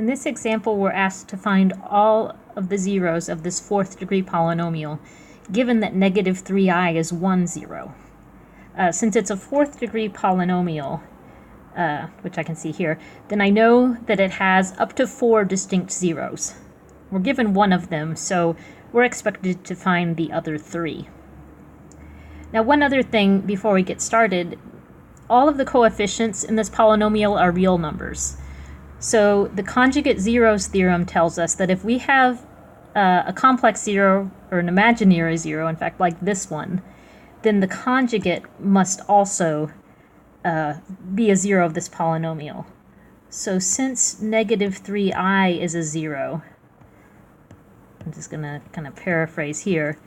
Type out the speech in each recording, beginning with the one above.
In this example, we're asked to find all of the zeros of this fourth degree polynomial, given that negative 3i is 1 zero. Since it's a fourth degree polynomial, which I can see here, then I know that it has up to 4 distinct zeros. We're given one of them, so we're expected to find the other 3. Now, one other thing before we get started, all of the coefficients in this polynomial are real numbers. So the Conjugate Zeros Theorem tells us that if we have a complex zero or an imaginary zero, in fact, like this one, then the conjugate must also be a zero of this polynomial. So since negative 3i is a zero, I'm just going to kind of paraphrase here,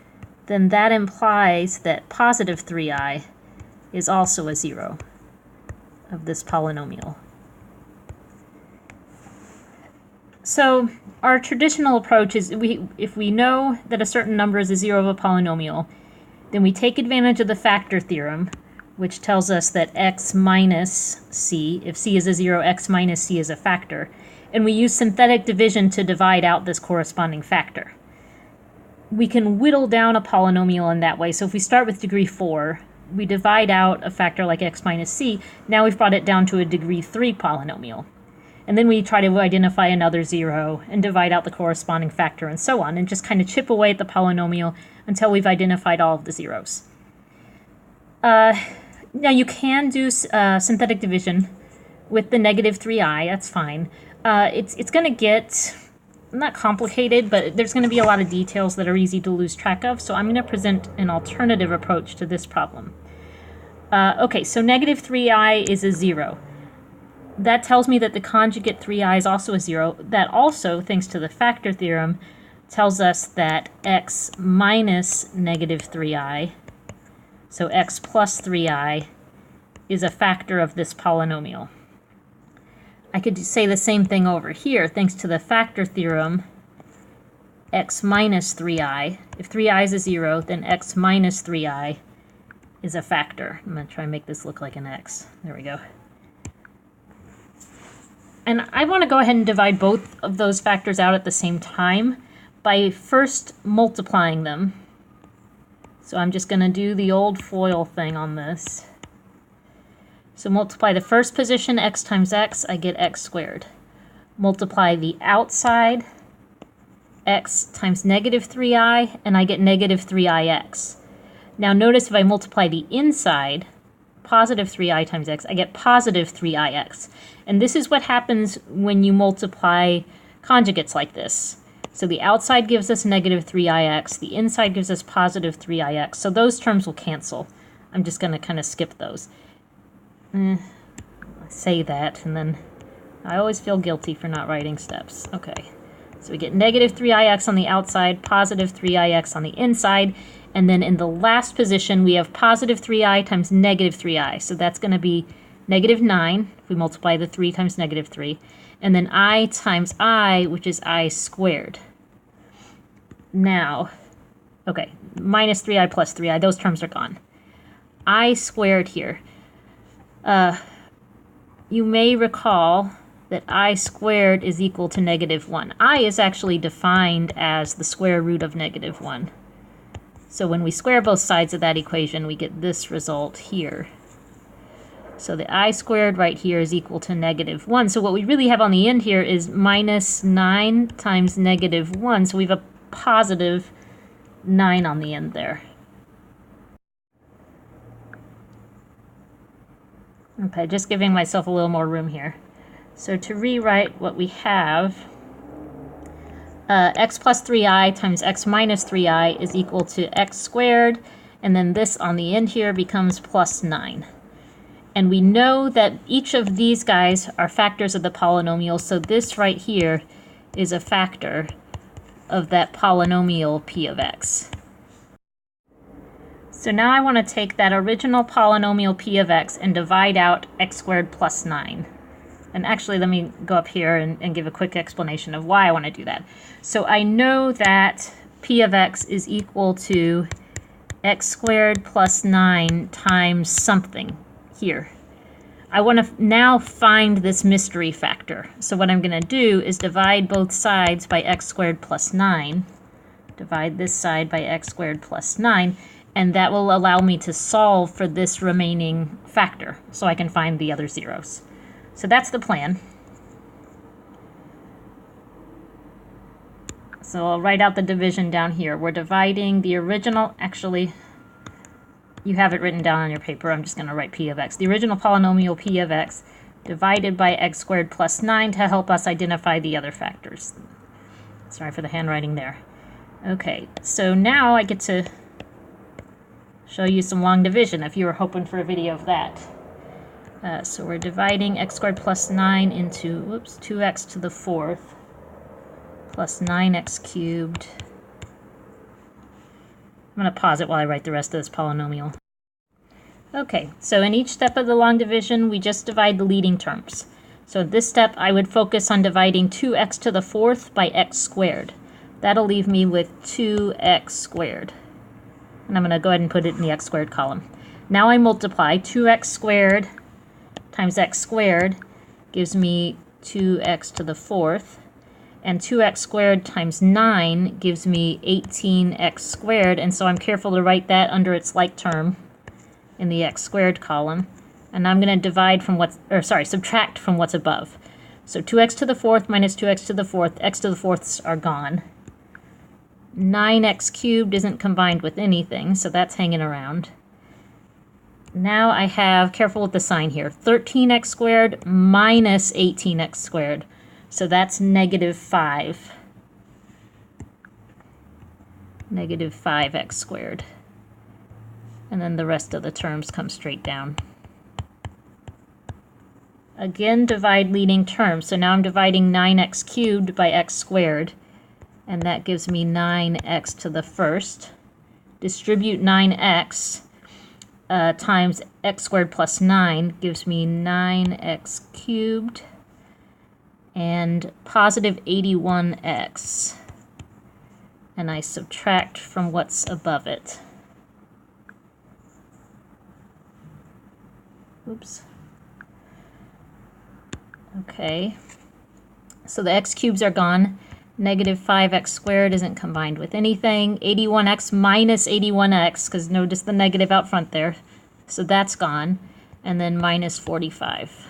then that implies that positive 3i is also a zero of this polynomial. So our traditional approach is if we know that a certain number is a zero of a polynomial, then we take advantage of the factor theorem, which tells us that x minus c, if c is a zero, x minus c is a factor, and we use synthetic division to divide out this corresponding factor. We can whittle down a polynomial in that way. So if we start with degree 4, we divide out a factor like x minus c, now we've brought it down to a degree 3 polynomial. And then we try to identify another zero and divide out the corresponding factor and so on, and just kind of chip away at the polynomial until we've identified all of the zeros. Now you can do synthetic division with the negative 3i, that's fine. It's going to get not complicated, but there's going to be a lot of details that are easy to lose track of, so I'm going to present an alternative approach to this problem. Okay, so negative 3i is a zero. That tells me that the conjugate 3i is also a zero. That also, thanks to the factor theorem, tells us that x minus negative 3i, so x plus 3i, is a factor of this polynomial. I could say the same thing over here. Thanks to the factor theorem, x minus 3i, if 3i is a zero, then x minus 3i is a factor. I'm going to try and make this look like an x. There we go. And I want to go ahead and divide both of those factors out at the same time by first multiplying them. So I'm just going to do the old FOIL thing on this. So multiply the first position, x times x, I get x squared. Multiply the outside, x times negative 3i, and I get negative 3ix. Now notice if I multiply the inside, positive 3i times x, I get positive 3ix. And this is what happens when you multiply conjugates like this. So the outside gives us negative 3ix, the inside gives us positive 3ix. So those terms will cancel. I'm just going to kind of skip those. I say that, and then I always feel guilty for not writing steps. Okay, so we get negative 3ix on the outside, positive 3ix on the inside, and then in the last position, we have positive 3i times negative 3i. So that's going to be negative 9, if we multiply the 3 times negative 3. And then I times I, which is I squared. Now, okay, minus 3i plus 3i, those terms are gone. I squared here. You may recall that I squared is equal to negative 1. I is actually defined as the square root of negative 1. So when we square both sides of that equation, we get this result here. So the I squared right here is equal to negative 1. So what we really have on the end here is minus 9 times negative 1. So we have a positive 9 on the end there. Okay, just giving myself a little more room here. So to rewrite what we have, x plus 3i times x minus 3i is equal to x squared, and then this on the end here becomes plus 9. And we know that each of these guys are factors of the polynomial, so this right here is a factor of that polynomial p of x. So now I want to take that original polynomial p of x and divide out x squared plus 9. And actually, let me go up here and give a quick explanation of why I want to do that. So I know that p of x is equal to x squared plus 9 times something here. I want to now find this mystery factor. So what I'm going to do is divide both sides by x squared plus 9. Divide this side by x squared plus 9, and that will allow me to solve for this remaining factor so I can find the other zeros. So that's the plan. So I'll write out the division down here. We're dividing the original, actually, you have it written down on your paper. I'm just going to write p of x. The original polynomial p of x divided by x squared plus 9 to help us identify the other factors. Sorry for the handwriting there. Okay, so now I get to show you some long division if you were hoping for a video of that. So we're dividing x squared plus 9 into, 2x to the 4th plus 9x cubed. I'm going to pause it while I write the rest of this polynomial. Okay, so in each step of the long division, we just divide the leading terms. So in this step, I would focus on dividing 2x to the 4th by x squared. That'll leave me with 2x squared. And I'm going to go ahead and put it in the x squared column. Now I multiply 2x squared times x squared gives me 2x to the 4th. And 2x squared times 9 gives me 18x squared, and so I'm careful to write that under its like term in the x squared column. And I'm going to subtract from what's above. So 2x to the 4th minus 2x to the 4th, x to the 4ths are gone. 9x cubed isn't combined with anything, so that's hanging around. Now I have, careful with the sign here, 13x squared minus 18x squared. So that's negative 5. Negative 5x squared. And then the rest of the terms come straight down. Again, divide leading terms. So now I'm dividing 9x cubed by x squared. And that gives me 9x to the 1st. Distribute 9x times x squared plus 9 gives me 9x cubed. And positive 81x, and I subtract from what's above it. Oops. Okay, so the x cubes are gone. Negative 5x squared isn't combined with anything. 81x minus 81x, because notice the negative out front there, so that's gone. And then minus 45.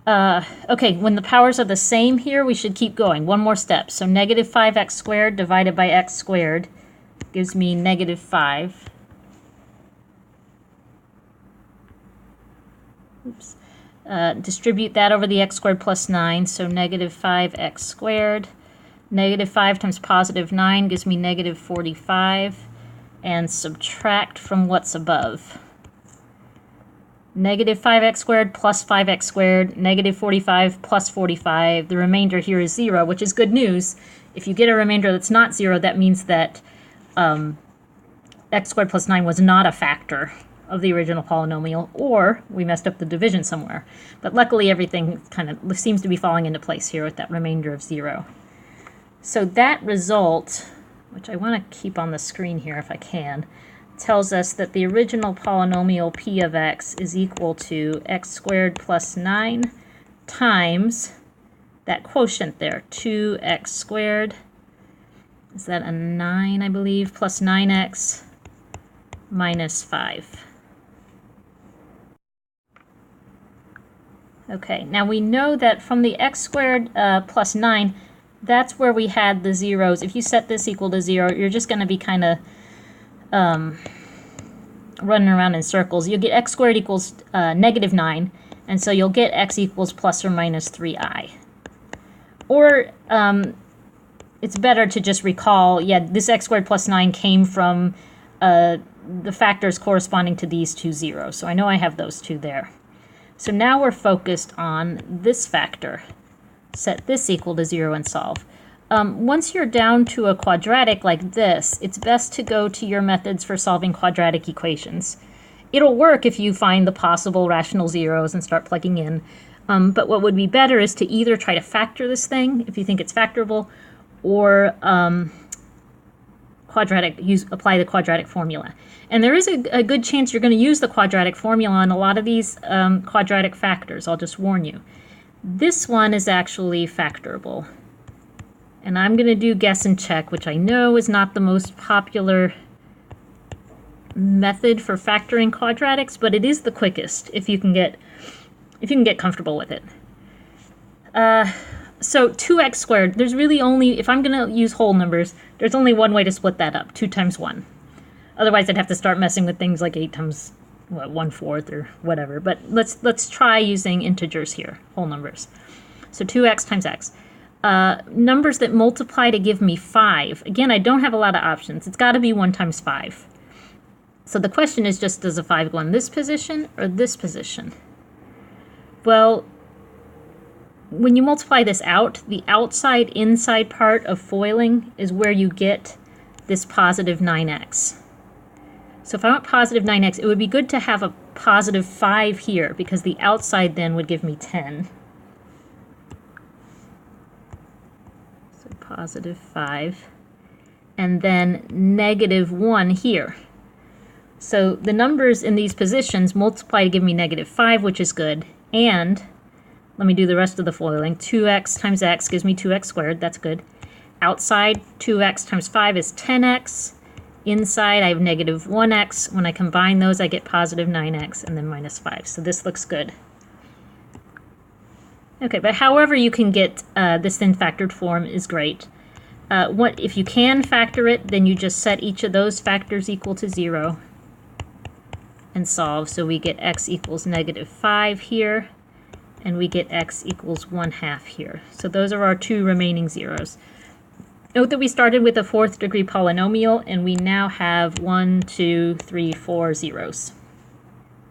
Okay, when the powers are the same here, we should keep going. One more step. So negative 5x squared divided by x squared gives me negative 5. Oops. Distribute that over the x squared plus 9, so negative 5x squared. Negative 5 times positive 9 gives me negative 45. And subtract from what's above. Negative 5x squared plus 5x squared, negative 45 plus 45. The remainder here is 0, which is good news. If you get a remainder that's not 0, that means that x squared plus 9 was not a factor of the original polynomial, or we messed up the division somewhere. But luckily everything kind of seems to be falling into place here with that remainder of 0. So that result, which I want to keep on the screen here if I can, tells us that the original polynomial p of x is equal to x squared plus 9 times that quotient there, 2x squared. Is that a 9, I believe, plus 9x minus 5. Okay, now we know that from the x squared plus 9, that's where we had the zeros. If you set this equal to 0, you're just going to be kind of running around in circles. You'll get x squared equals negative 9, and so you'll get x equals plus or minus 3i. Or it's better to just recall, yeah, this x squared plus 9 came from the factors corresponding to these two zeros. So I know I have those two there. So now we're focused on this factor. Set this equal to 0 and solve. Once you're down to a quadratic like this, it's best to go to your methods for solving quadratic equations. It'll work if you find the possible rational zeros and start plugging in. But what would be better is to either try to factor this thing, if you think it's factorable, or apply the quadratic formula. And there is a good chance you're going to use the quadratic formula on a lot of these quadratic factors, I'll just warn you. This one is actually factorable. And I'm going to do guess and check, which I know is not the most popular method for factoring quadratics, but it is the quickest if you can get comfortable with it. So 2x squared, there's really only, if I'm going to use whole numbers, there's only one way to split that up, 2 times 1. Otherwise, I'd have to start messing with things like 8 times, 1/4 or whatever. But let's try using integers here, whole numbers. So 2x times x. Numbers that multiply to give me 5. Again, I don't have a lot of options. It's got to be 1 times 5. So the question is just, does a 5 go in this position or this position? Well, when you multiply this out, the outside-inside part of foiling is where you get this positive 9x. So if I want positive 9x, it would be good to have a positive 5 here, because the outside then would give me 10. So positive 5. And then negative 1 here. So the numbers in these positions multiply to give me negative 5, which is good. And let me do the rest of the foiling. 2x times x gives me 2x squared. That's good. Outside, 2x times 5 is 10x. Inside, I have negative 1x. When I combine those, I get positive 9x and then minus 5. So this looks good. Okay, but however you can get this in factored form is great. If you can factor it, then you just set each of those factors equal to 0 and solve. So we get x equals negative 5 here, and we get x equals 1/2 here. So those are our 2 remaining zeros. Note that we started with a 4th degree polynomial, and we now have 1, 2, 3, 4 zeros.